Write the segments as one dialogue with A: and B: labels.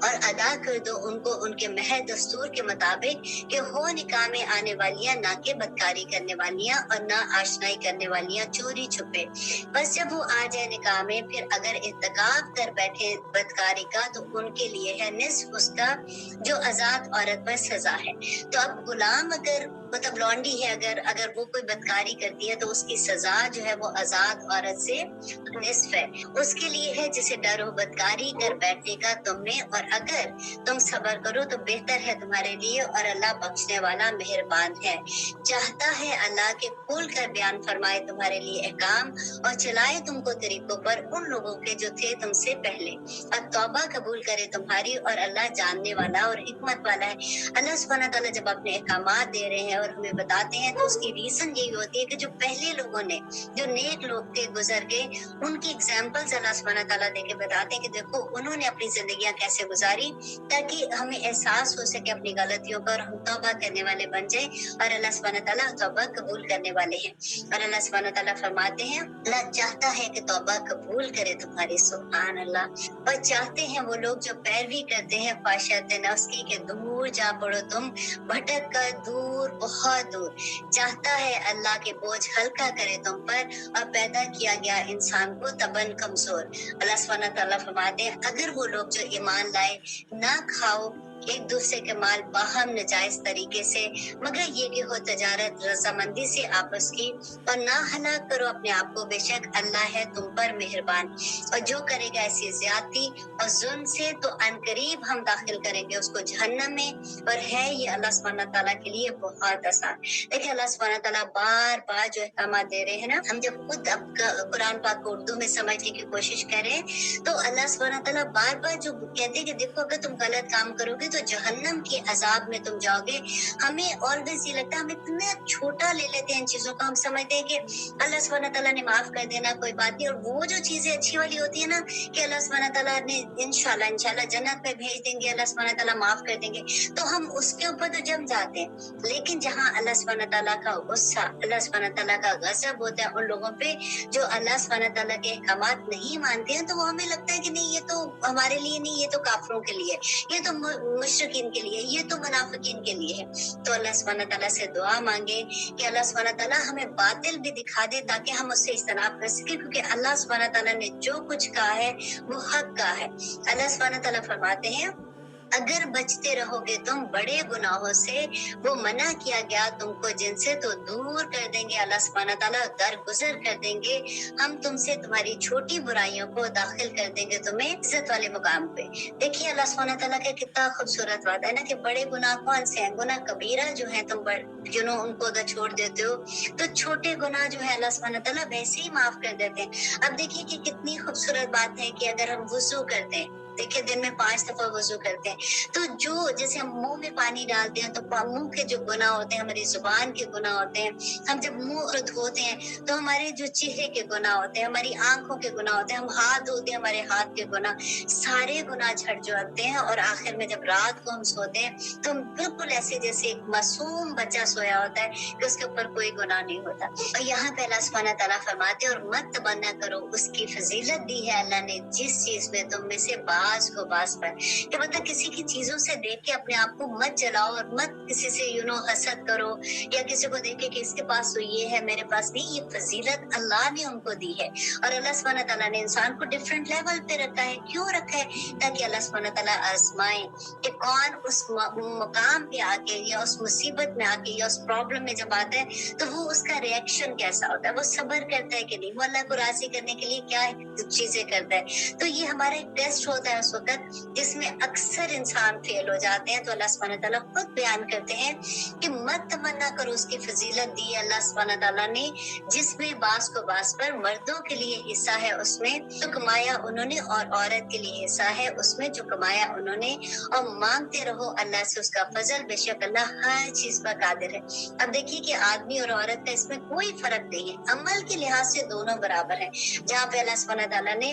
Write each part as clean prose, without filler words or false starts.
A: اور ادا کر دو ان کو ان کے محض دستور کے مطابق کہ ہو نکاح میں آنے والیاں نہ کہ بدکاری کرنے والیاں اور نہ آشنائی کرنے والیاں چوری چھپے. بس جب وہ آ جائے نکاح میں پھر اگر ارتکاب کر بیٹھے بدکاری کا تو ان کے لیے ہے نصف اس کا جو آزاد عورت پر سزا ہے. تو اب غلام اگر مطلب لونڈی ہے اگر وہ کوئی بدکاری کرتی ہے تو اس کی سزا جو ہے وہ آزاد عورت سے نصف ہے. اس کے لیے ہے جسے ڈر ہو بدکاری کر بیٹھنے کا تم میں، اور اگر تم صبر کرو تو بہتر ہے تمہارے لیے، اور اللہ بخشنے والا مہربان ہے. چاہتا ہے اللہ کے کھول کر بیان فرمائے تمہارے لیے احکام اور چلائے تم کو طریقوں پر ان لوگوں کے جو تھے تم سے پہلے، اور توبہ قبول کرے تمہاری، اور اللہ جاننے والا اور حکمت والا ہے. اللہ سبحانہ تعالیٰ جب اپنے احکامات دے رہے ہیں اور ہمیں بتاتے ہیں تو اس کی ریزن یہی ہوتی ہے کہ جو پہلے لوگوں نے جو نیک لوگ تھے گزر گئے ان کی اگزامپلز اللہ سبحانہ تعالیٰ دے کے بتاتے ہیں کہ دیکھو انہوں نے اپنی زندگیاں کیسے گزاری تاکہ ہمیں احساس ہو سکے اپنی غلطیوں کا اور ہم توبہ کرنے والے بن جائیں. اور اللہ سبحانہ تعالیٰ توبہ قبول کرنے والے ہیں. اور اللہ سبحانہ تعالیٰ فرماتے ہیں اللہ چاہتا ہے کہ توبہ قبول کرے تمہاری. سبحان اللہ. اور چاہتے ہیں وہ لوگ جو پیروی کرتے ہیں خواہشات نفس کی کہ دور جا پڑو تم بھٹک کر دور بہت دور. چاہتا ہے اللہ کے بوجھ ہلکا کرے تم پر اور پیدا کیا گیا انسان کو تباً کمزور. اللہ سبحانہ تعالیٰ فرماتے ہیں اگر وہ لوگ جو ایمان لائے نہ کھاؤ ایک دوسرے کے مال باہم نجائز طریقے سے مگر یہ کہ ہو تجارت رضامندی سے آپس کی، اور نہ ہلاک کرو اپنے آپ کو بے شک اللہ ہے تم پر مہربان. اور جو کرے گا ایسی زیادتی اور ظلم سے تو ان قریب ہم داخل کریں گے اس کو جہنم میں، اور ہے یہ اللہ سبحانہ تعالیٰ کے لیے بہت آسان. دیکھیں اللہ سبحانہ تعالیٰ بار بار جو احکامات دے رہے ہیں نا، ہم جب خود اب قرآن پاک کو اردو میں سمجھنے کی کوشش کریں تو اللہ سبحانہ تعالیٰ بار بار جو کہتے ہیں کہ دیکھو اگر تم غلط کام کرو گے تو جہنم کے عذاب میں تم جاؤ گے. ہمیں آلویز یہ لگتا ہے ہم اتنا چھوٹا لے لیتے ہیں ان چیزوں کا، ہم سمجھتے ہیں کہ اللہ سبحانہ تعالیٰ نے معاف کر دینا کوئی بات نہیں، اور وہ جو چیزیں اچھی والی ہوتی ہے نا کہ اللہ سبحانہ تعالیٰ نے انشاءاللہ جنت میں بھیج دیں گے، اللہ سبحانہ تعالیٰ معاف کر دیں گے، تو ہم اس کے اوپر تو جم جاتے ہیں. لیکن جہاں اللہ سبحانہ تعالیٰ کا غصہ، اللہ سبحانہ تعالیٰ کا غضب ہوتا ہے ان لوگوں پہ جو اللہ سبحانہ تعالیٰ کے احکامات نہیں مانتے ہیں، تو وہ ہمیں لگتا ہے کہ نہیں یہ تو ہمارے لیے نہیں، یہ تو کافروں کے لیے، یہ تو مشرکین کے لیے، یہ تو منافقین کے لیے ہے. تو اللہ سبحانہ تعالیٰ سے دعا مانگے کہ اللہ سبحانہ تعالیٰ ہمیں باطل بھی دکھا دے تاکہ ہم اس سے اجتناب کر سکیں، کیونکہ اللہ سبحانہ تعالیٰ نے جو کچھ کہا ہے وہ حق کا ہے. اللہ سبحانہ تعالیٰ فرماتے ہیں اگر بچتے رہو گے تم بڑے گناہوں سے وہ منع کیا گیا تم کو جن سے تو دور کر دیں گے اللہ سبحانہ تعالیٰ، درگزر کر دیں گے ہم تم سے تمہاری چھوٹی برائیوں کو، داخل کر دیں گے تمہیں عزت والے مقام پہ. دیکھیے اللہ سبحانہ تعالیٰ کا کتنا خوبصورت وعدہ ہے نا کہ بڑے گناہ کون سے ہیں؟ گناہ کبیرہ جو ہیں تم ان کو اگر چھوڑ دیتے ہو تو چھوٹے گناہ جو ہے اللہ سبحانہ تعالیٰ ویسے ہی معاف کر دیتے ہیں. اب دیکھیے کہ کتنی خوبصورت بات ہے کہ اگر ہم وضو کرتے ہیں، دیکھیں دن میں 5 دفعہ وضو کرتے ہیں تو جو جیسے ہم منہ میں پانی ڈالتے ہیں تو منہ کے جو گناہ ہوتے ہیں، ہماری زبان کے گناہ ہوتے ہیں، ہم جب منہ دھوتے ہیں تو ہمارے جو چہرے کے گناہ ہوتے ہیں، ہماری آنکھوں کے گناہ ہوتے ہیں، ہم ہاتھ دھوتے ہیں ہمارے ہاتھ کے گناہ، سارے گناہ جھڑ جاتے ہیں. اور آخر میں جب رات کو ہم سوتے ہیں تو ہم بالکل ایسے جیسے ایک معصوم بچہ سویا ہوتا ہے کہ اس کے اوپر کوئی گناہ نہیں ہوتا. اور یہاں پہ اللہ سبحانہ تعالیٰ فرماتے اور مت تمنا کرو اس کی فضیلت دی ہے اللہ نے جس چیز میں تم میں سے باز کو باز پر، کہ مطلب کسی کی چیزوں سے دیکھ کے اپنے آپ کو مت جلاؤ اور مت کسی سے حسد کرو یا کسی کو دیکھ کے اس کے پاس تو یہ ہے میرے پاس نہیں. یہ فضیلت اللہ نے ان کو دی ہے اور اللہ سبحانہ تعالیٰ نے انسان کو ڈفرینٹ لیول پہ رکھا ہے. کیوں رکھا ہے؟ تاکہ اللہ سبحانہ تعالیٰ آزمائے کہ کون اس مقام پہ آ کے یا اس مصیبت میں آ کے یا اس پرابلم میں جب آتا ہے تو وہ اس کا ریئیکشن کیسا ہوتا ہے، وہ صبر کرتا ہے کہ نہیں، وہ اللہ کو راضی کرنے کے لیے کیا چیزیں کرتا ہے. تو یہ ہمارا ایک ٹیسٹ ہوتا ہے اس وقت جس میں اکثر انسان فیل ہو جاتے ہیں. تو اللہ سبحانہ تعالیٰ خود بیان کرتے ہیں کہ مت تمنا کرو اس کی فضیلت دی ہے اللہ سبحانہ تعالیٰ نے جس میں باز کو باز پر، مردوں کے لیے حصہ ہے اس میں جو کمایا انہوں نے اور عورت کے لیے حصہ ہے اس میں جو کمایا انہوں نے، اور مانگتے رہو اللہ سے اس کا فضل، بے شک اللہ ہر چیز پر قادر ہے. اب دیکھیے کہ آدمی اور عورت کا اس میں کوئی فرق نہیں ہے، عمل کے لحاظ سے دونوں برابر ہیں. جہاں پہ اللہ سبحانہ تعالیٰ نے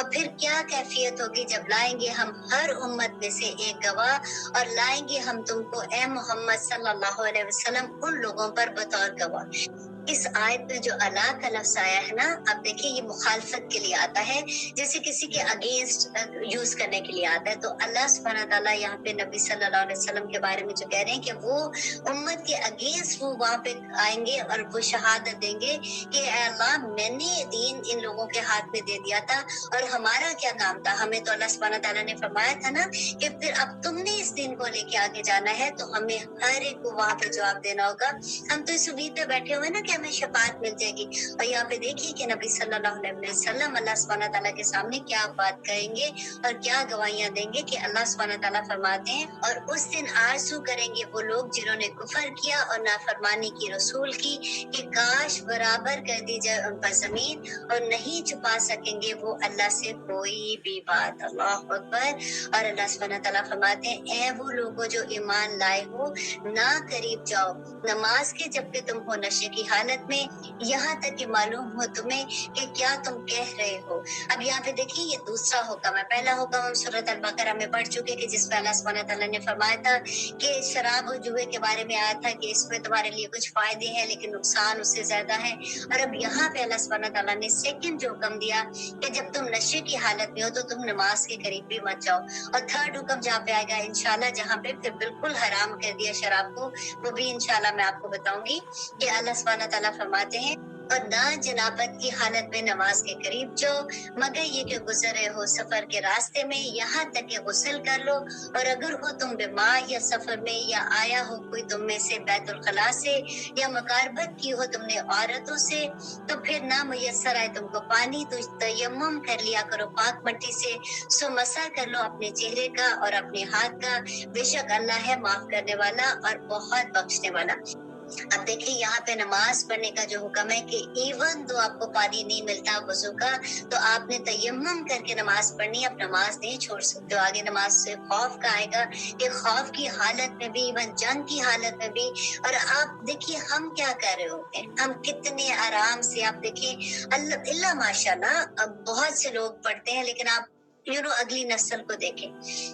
A: اور پھر کیا کیفیت ہوگی جب لائیں گے ہم ہر امت میں سے ایک گواہ، اور لائیں گے ہم تم کو اے محمد صلی اللہ علیہ وسلم ان لوگوں پر بطور گواہ۔ اس آیت میں جو اللہ کا لفظ آیا ہے نا، اب دیکھیں یہ مخالفت کے لیے آتا ہے، جیسے کسی کے اگینسٹ یوز کرنے کے لیے آتا ہے۔ تو اللہ سبحانہ تعالیٰ یہاں پہ نبی صلی اللہ علیہ وسلم کے بارے میں جو کہہ رہے ہیں کہ وہ امت کے اگینسٹ وہ وہاں پہ آئیں گے اور وہ شہادت دیں گے کہ اے اللہ میں نے دین ان لوگوں کے ہاتھ میں دے دیا تھا، اور ہمارا کیا کام تھا؟ ہمیں تو اللہ سبحانہ تعالیٰ نے فرمایا تھا نا کہ پھر اب تم نے اس دین کو لے کے آگے جانا ہے، تو ہمیں ہر ایک کو وہاں پہ جواب دینا ہوگا۔ ہم تو اس امید پہ بیٹھے ہوئے نا کہ ہمیں شفاعت مل جائے گی، اور یہاں پہ دیکھیے کہ نبی صلی اللہ علیہ وسلم اللہ سبحانہ تعالیٰ کے سامنے کیا بات کہیں گے اور کیا گواہیاں دیں گے کہ اللہ سبحانہ تعالیٰ فرماتے ہیں اور اس دن آرزو کریں گے وہ لوگ جنہوں نے کفر کیا اور نافرمانی کی رسول کی کہ کاش برابر کر دی جائے ان پر زمین، اور نہیں چھپا سکیں گے وہ اللہ سے کوئی بھی بات۔ اللہ اکبر۔ اور اللہ سبحانہ تعالیٰ فرماتے ہیں اے وہ لوگوں جو ایمان لائے ہو، نہ قریب جاؤ نماز کے جبکہ تم ہو نشے کی حالت میں، یہاں تک کہ معلوم ہو تمہیں کہ کیا تم کہہ رہے ہو۔ اب یہاں پہ دیکھیں یہ دوسرا حکم ہے۔ پہلا حکم ہم سورۃ البقرہ میں پڑھ چکے کہ جس میں اللہ سبحانہ تعالیٰ نے فرمایا تھا کہ شراب و جوئے کے بارے میں آیا تھا کہ اس میں تمہارے لیے کچھ فائدے ہیں لیکن نقصان اس سے زیادہ ہے۔ اور اب یہاں پہ اللہ سبحانہ تعالیٰ نے سیکنڈ جو حکم دیا کہ جب تم نشے کی حالت میں ہو تو تم نماز کے قریب بھی مت جاؤ۔ اور تھرڈ حکم جہاں پہ آئے گا انشاءاللہ، جہاں پہ پھر بالکل حرام کر دیا شراب کو، وہ بھی انشاءاللہ میں آپ کو بتاؤں گی کہ اللہ سبحانہ تعالیٰ فرماتے ہیں اور نہ جنابت کی حالت میں نماز کے قریب جاؤ مگر یہ کہ گزر رہے ہو سفر کے راستے میں، یہاں تک کہ غسل کر لو، اور اگر ہو تم بیمار یا سفر میں، یا آیا ہو کوئی تم میں سے بیت الخلاء سے، یا مقاربت کی ہو تم نے عورتوں سے، تو پھر نہ میسر آئے تم کو پانی تو تیمم کر لیا کرو پاک مٹی سے، سو مسح کر لو اپنے چہرے کا اور اپنے ہاتھ کا، بے شک اللہ ہے معاف کرنے والا اور بہت بخشنے والا۔ اب دیکھیں یہاں پہ نماز پڑھنے کا جو حکم ہے کہ ایون تو آپ کو پانی نہیں ملتا وضو کا، تو آپ نے تیمم کر کے نماز پڑھنی، اب نماز نہیں چھوڑ سکتے ہو۔ آگے نماز سے خوف کا آئے گا کہ خوف کی حالت میں بھی، ایون جنگ کی حالت میں بھی۔ اور آپ دیکھیے ہم کیا کر رہے ہوتے ہیں، ہم کتنے آرام سے، آپ دیکھیں اللہ ماشاءاللہ اب بہت سے لوگ پڑھتے ہیں، لیکن آپ اگلی نسل کو دیکھیں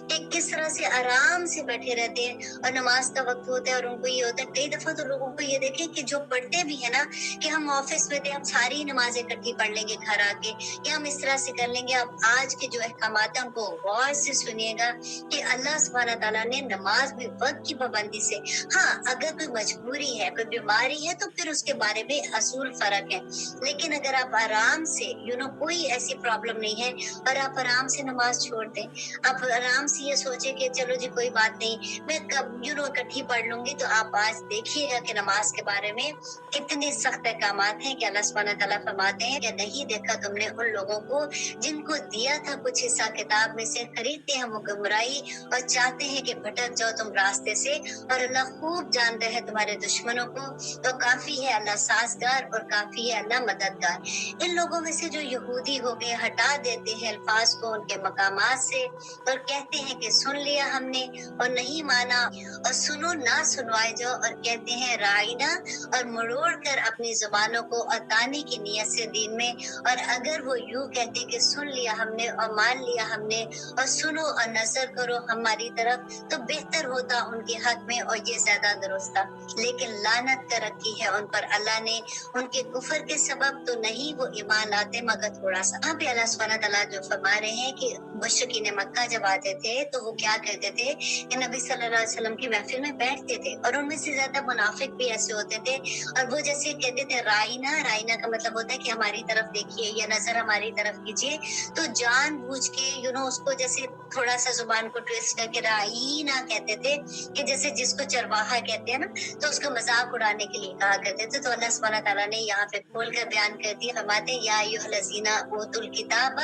A: کہ کس طرح سے آرام سے بیٹھے رہتے ہیں، اور نماز کا وقت ہوتا ہے اور ان کو یہ ہوتا ہے۔ کئی دفعہ تو لوگوں کو یہ دیکھیں کہ جو پڑھتے بھی ہیں نا کہ ہم آفس میں تھے، ہم ساری نمازیں اکٹھی پڑھ لیں گے گھر آ کے، یا ہم اس طرح سے کر لیں گے۔ اب آج کے جو احکامات ہیں ان کو غور سے سنیے گا کہ اللہ سبحانہ تعالیٰ نے نماز میں وقت کی پابندی سے، ہاں اگر کوئی مجبوری ہے، کوئی بیماری ہے تو پھر اس کے بارے میں اصول فرق ہے، لیکن اگر آپ آرام سے کوئی ایسی پرابلم نہیں ہے اور آپ آرام سے نماز چھوڑ دیں، آپ آرام سے یہ سوچیں کہ چلو جی کوئی بات نہیں میں کب اکٹھی پڑھ لوں گی، تو آپ آج دیکھیے گا کہ نماز کے بارے میں کتنے سخت احکامات ہیں کہ اللہ سبحانہ تعالیٰ فرماتے ہیں کہ نہیں دیکھا تم نے ان لوگوں کو جن کو دیا تھا کچھ حصہ کتاب میں سے، خریدتے ہیں وہ گمراہی اور چاہتے ہیں کہ بھٹک جاؤ تم راستے سے، اور اللہ خوب جانتا ہے تمہارے دشمنوں کو، تو کافی ہے اللہ سازگار اور کافی ہے اللہ مددگار۔ ان لوگوں میں سے جو یہودی ہو گئے ہٹا دیتے ہیں الفاظ کو ان کے مقامات سے اور کہتے ہیں کہ سن لیا ہم نے اور نہیں مانا، اور سنو نہ سنوائے جاؤ، اور کہتے ہیں رائنا، اور مڑوڑ کر اپنی زبانوں کو اتانے کی نیت سے دین میں، اور اگر وہ یوں کہتے کہ سن لیا ہم نے اور مان لیا ہم نے، اور سنو اور نظر کرو ہماری طرف، تو بہتر ہوتا ان کے حق میں اور یہ زیادہ درست تھا، لیکن لعنت کر رکھی ہے ان پر اللہ نے ان کے کفر کے سبب، تو نہیں وہ ایمان لاتے مگر تھوڑا سا۔ یہاں پہ اللہ سبحانہ تعالیٰ جو فرما رہے ہیں کہ مشرکین مکہ جب آتے تھے تو وہ کیا کہتے تھے کہ نبی صلی اللہ علیہ وسلم کی محفل میں بیٹھتے تھے، اور ان میں سے زیادہ منافق بھی ایسے ہوتے تھے، اور وہ جیسے کہتے تھے رائنا، رائنا کا مطلب ہوتا ہے کہ ہماری طرف دیکھیے یا نظر ہماری طرف کیجیے، تو جان بوجھ کے اس کو جیسے تھوڑا سا زبان کو ٹویسٹ کر کے رائنا کہتے تھے کہ جیسے جس کو چرواہا کہتے ہیں نا، تو اس کا مذاق اڑانے کے لیے کہا کرتے تھے۔ تو اللہ سبحانہ تعالیٰ نے یہاں پہ کھول کر بیان کر دیا، فرماتے ہیں یا ایھا الذین اوتوا الکتاب،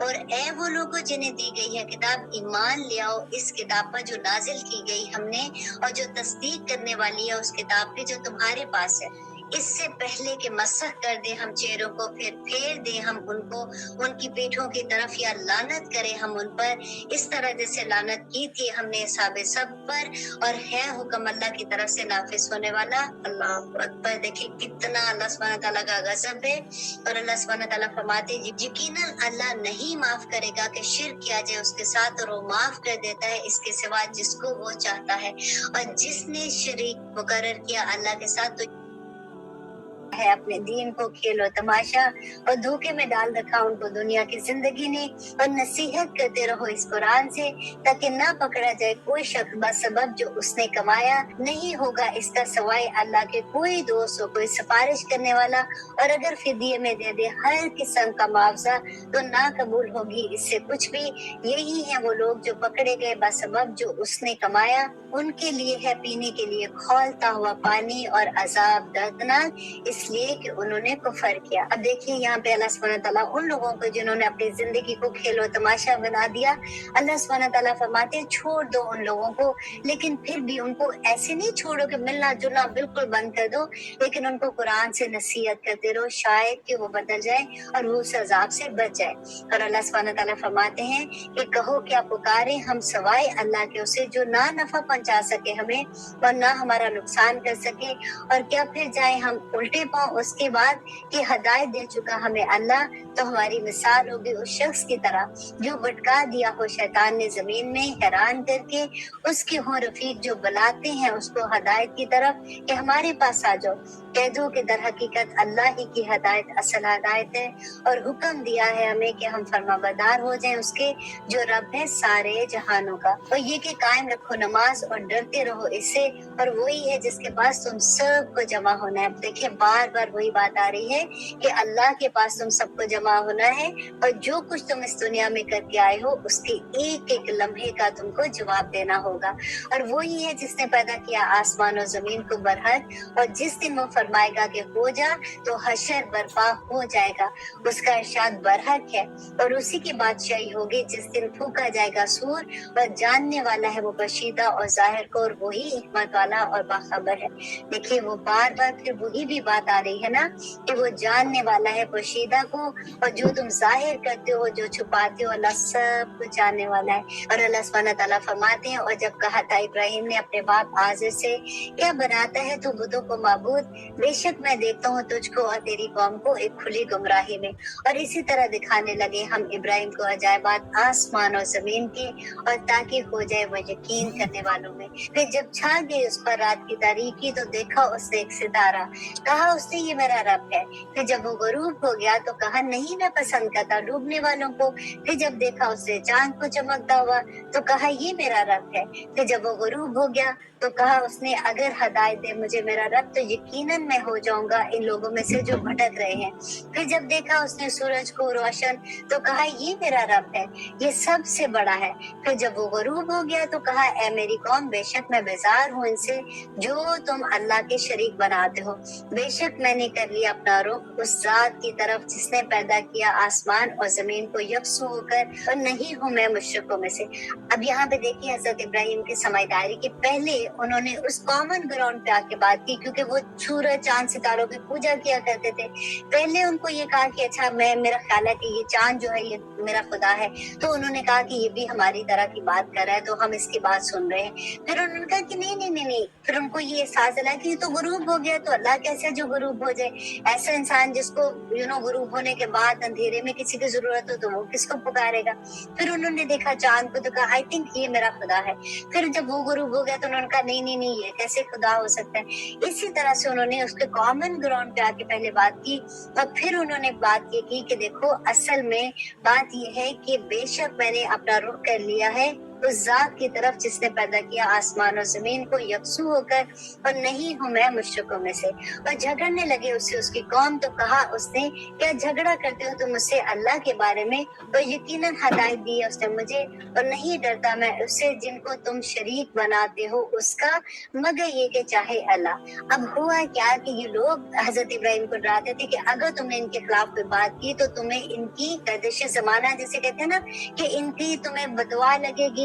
A: اور اے وہ لوگوں جنہیں دی گئی ہے کتاب، ایمان لے آؤ اس کتاب پر جو نازل کی گئی ہم نے، اور جو تصدیق کرنے والی ہے اس کتاب کی جو تمہارے پاس ہے۔ اس سے پہلے کہ مسح کر دے ہم چہروں کو، پھر پھیر دے ہم ان کو ان کی پیٹھوں کی طرف، یا لعنت کرے ہم ان پر اس طرح جیسے لعنت کی تھی ہم نے اصحاب سب پر، اور ہے حکم اللہ کی طرف سے نافذ ہونے والا۔ اللہ اکبر! دیکھیں کتنا اللہ سبحانہ تعالیٰ کا غضب ہے، اور اللہ سبحانہ تعالیٰ فرماتے ہیں یقیناً اللہ نہیں معاف کرے گا کہ شرک کیا جائے اس کے ساتھ، اور وہ معاف کر دیتا ہے اس کے سوا جس کو وہ چاہتا ہے، اور جس نے شریک مقرر کیا اللہ کے ساتھ تو ہے اپنے دین کو کھیل و تماشا، اور دھوکے میں ڈال رکھا ان کو دنیا کی زندگی نے۔ اور نصیحت کرتے رہو اس قرآن سے تاکہ نہ پکڑا جائے کوئی شخص بسبب جو اس نے کمایا، نہیں ہوگا اس کا سوائے اللہ کے کوئی دوست ہو، کوئی سفارش کرنے والا، اور اگر فدیے میں دے دے ہر قسم کا معاوضہ تو نہ قبول ہوگی اس سے کچھ بھی۔ یہی ہیں وہ لوگ جو پکڑے گئے بسبب جو اس نے کمایا، ان کے لیے ہے پینے کے لیے کھولتا ہوا پانی اور عذاب دردناک، اس لیے کہ انہوں نے کفر کیا۔ اب دیکھیے یہاں پہ اللہ سبحانہ تعالیٰ ان لوگوں کو جنہوں نے اپنی زندگی کو کھیل و تماشا بنا دیا، اللہ سبحانہ تعالیٰ فرماتے ہیں چھوڑ دو ان لوگوں کو، لیکن پھر بھی ان کو ایسے نہیں چھوڑو کہ ملنا جلنا بالکل بند کر دو، لیکن ان کو قرآن سے نصیحت کرتے رہو، شاید کہ وہ بدل جائے اور وہ اس عذاب سے بچ جائے۔ اور اللہ سبحانہ تعالیٰ فرماتے ہیں کہ کہو کیا پکارے ہم سوائے اللہ کے اسے جو نہ نفع پہنچا سکے ہمیں اور نہ ہمارا نقصان کر سکے، اور کیا پھر جائیں ہم الٹے پاؤں اس کے بعد کہ ہدایت دے چکا ہمیں اللہ، تو ہماری مثال ہوگی اس شخص کی طرح جو بھٹکا دیا ہو شیطان نے زمین میں حیران کر کے، اس کے ہوں رفیق جو بلاتے ہیں اس کو ہدایت کی طرف کہ ہمارے پاس آ جاؤ، کہہ دو کہ در حقیقت اللہ ہی کی ہدایت اصل ہدایت ہے، اور حکم دیا ہے ہمیں کہ ہم فرما بردار ہو جائیں اس کے جو رب ہے سارے جہانوں کا، اور یہ کہ قائم رکھو نماز اور ڈرتے رہو اس سے، اور وہی ہے جس کے پاس تم سب کو جمع ہونا ہے۔ دیکھیں بار بار وہی بات آ رہی ہے کہ اللہ کے پاس تم سب کو جمع ہونا ہے، اور جو کچھ تم اس دنیا میں کر کے آئے ہو اس کے ایک ایک لمحے کا تم کو جواب دینا ہوگا، اور وہی ہے جس نے پیدا کیا آسمان و زمین کو برحق، اور جس دن وہ فرمائے گا کہ ہو جا تو حشر برپا ہو جائے گا، اس کا ارشاد برحق ہے، اور اسی کی بادشاہی ہوگی جس دن پھونکا جائے گا سور، اور جاننے والا ہے وہ پوشیدہ اور ظاہر کو، اور وہی حکمت والا اور باخبر ہے۔ دیکھیے وہ بار بار پھر وہی بھی بات آ رہی ہے نا کہ وہ جاننے والا ہے پوشیدہ کو، اور جو تم ظاہر کرتے ہو جو چھپاتے ہو اللہ سب کچھ جاننے والا ہے۔ اور اللہ سبحانہ تعالیٰ فرماتے ہیں اور جب کہا تھا ابراہیم نے اپنے باپ آزر سے کیا بناتا ہے تو بتوں کو معبود، بے شک میں دیکھتا ہوں تجھ کو اور تیری قوم کو ایک کھلی گمراہی میں۔ اور اسی طرح دکھانے لگے ہم ابراہیم کو عجائبات آسمان اور زمین کے، اور تاکہ ہو جائے وہ یقین کرنے والوں میں۔ پھر جب چھا گئی اس پر رات کی تاریکی تو دیکھا اس نے ایک ستارہ، کہا اس نے یہ میرا رب ہے۔ پھر جب وہ غروب ہو گیا تو کہا نہیں میں پسند کرتا ڈوبنے والوں کو۔ پھر جب دیکھا اس نے چاند کو چمکتا ہوا تو کہا یہ میرا رب ہے۔ پھر جب وہ غروب ہو گیا تو کہا اس نے اگر ہدایت دے مجھے میرا رب تو یقیناً میں ہو جاؤں گا ان لوگوں میں سے جو بھٹک رہے ہیں۔ پھر جب دیکھا اس نے سورج کو روشن تو کہا یہ میرا رب ہے، یہ سب سے بڑا ہے۔ پھر جب وہ غروب ہو گیا تو کہا اے میری قوم بے شک میں بیزار ہوں ان سے جو تم اللہ کے شریک بناتے ہو، بے شک میں نے کر لیا اپنا رخ اس ذات کی طرف جس نے پیدا کیا آسمان اور زمین کو یکسو ہو کر، اور نہیں ہوں میں مشرکوں میں سے۔ اب یہاں پہ دیکھیے حضرت ابراہیم کی سمجھداری کے پہلے انہوں نے اس کامن گراؤنڈ پہ آ کے بات کی، کیونکہ وہ سورج چاند ستاروں کی پوجا کیا کرتے تھے۔ پہلے ان کو یہ کہا کہ اچھا میرا خیال ہے کہ یہ چاند جو ہے یہ میرا خدا ہے، تو انہوں نے کہا کہ یہ بھی ہماری طرح کی بات کر رہا ہے تو ہم اس کی بات سن رہے ہیں۔ پھر انہوں نے کہا کہ نہیں، پھر ان کو یہ احساس دلا کہ یہ تو غروب ہو گیا، تو اللہ کیسے جو غروب ہو جائے، ایسا انسان جس کو غروب ہونے کے بعد اندھیرے میں کسی کی ضرورت ہو تو وہ کس کو پکارے گا۔ پھر انہوں نے دیکھا چاند کو تو کہا آئی تھنک یہ میرا خدا ہے۔ پھر جب وہ غروب ہو گیا تو انہوں نے کہا نہیں یہ کیسے خدا ہو سکتا ہے۔ اسی طرح سے انہوں نے اس کے کامن گراؤنڈ پہ آ کے پہلے بات کی، اور پھر انہوں نے بات یہ کی کہ دیکھو اصل میں بات یہ ہے کہ بے شک میں نے اپنا رخ کر لیا ہے اس ذات کی طرف جس نے پیدا کیا آسمان اور زمین کو یکسو ہو کر، اور نہیں ہوں میں مشرکوں میں سے۔ اور جھگڑنے لگے اس سے اس کی قوم تو کہا اس نے کیا جھگڑا کرتے ہو تم مجھ سے اللہ کے بارے میں، اور یقیناً ہدایت دی ہے اس نے مجھے، اور نہیں ڈرتا میں اس سے جن کو تم شریک بناتے ہو اس کا، مگر یہ کہ چاہے اللہ۔ اب ہوا کیا کہ یہ لوگ حضرت ابراہیم کو ڈراتے تھے کہ اگر تم نے ان کے خلاف کوئی بات کی تو تمہیں ان کی گردش زمانہ جسے کہتے ہیں نا کہ ان کی تمہیں بدعا لگے گی،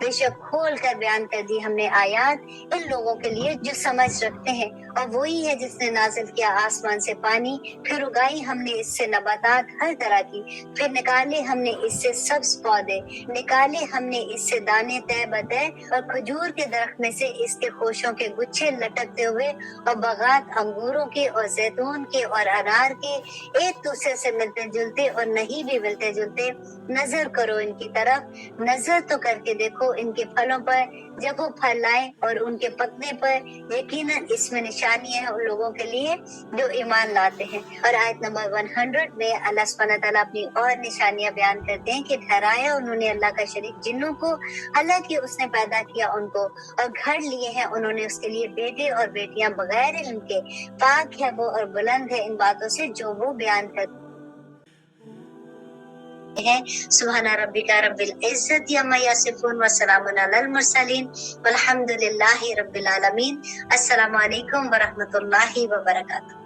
A: بے شک کھول کر بیان کر دی ہم نے آیات ان لوگوں کے لیے جو سمجھ رکھتے ہیں، اور وہی ہے جس نے نازل کیا آسمان سے پانی، پھر اگائی ہم نے اس سے نباتات ہر طرح کی، پھر نکالے ہم نے اس سے سبز پودے، نکالے ہم نے اس سے دانے تہ بتہ، اور کھجور کے درخت میں سے اس کے خوشوں کے گچھے لٹکتے ہوئے، اور باغات انگوروں کے اور زیتون کے اور انار کے، ایک دوسرے سے ملتے جلتے اور نہیں بھی ملتے جلتے۔ نظر کرو ان کی طرف، نظر تو کر کے دیکھو ان کے پھلوں پر، جب وہ پھل لائیں، اور ان کے پکنے پر، یقیناً اس میں نشانیاں ہیں ان لوگوں کے لیے جو ایمان لاتے ہیں۔ اور آیت نمبر 100 میں اللہ سبحانہ تعالیٰ اپنی اور نشانیاں بیان کرتے ہیں کہ ٹھہرایا انہوں نے اللہ کا شریک جنوں کو، حالانکہ اس نے پیدا کیا ان کو، اور گھر لیے ہیں انہوں نے اس کے لیے بیٹے اور بیٹیاں بغیر علم کے، پاک ہے وہ اور بلند ہے ان باتوں سے جو وہ بیان کرتے ہیں۔ سبحان ربک رب العزت عما یصفون وسلام علی المرسلین والحمد للہ رب العالمین۔ السلام علیکم ورحمۃ اللہ وبرکاتہ۔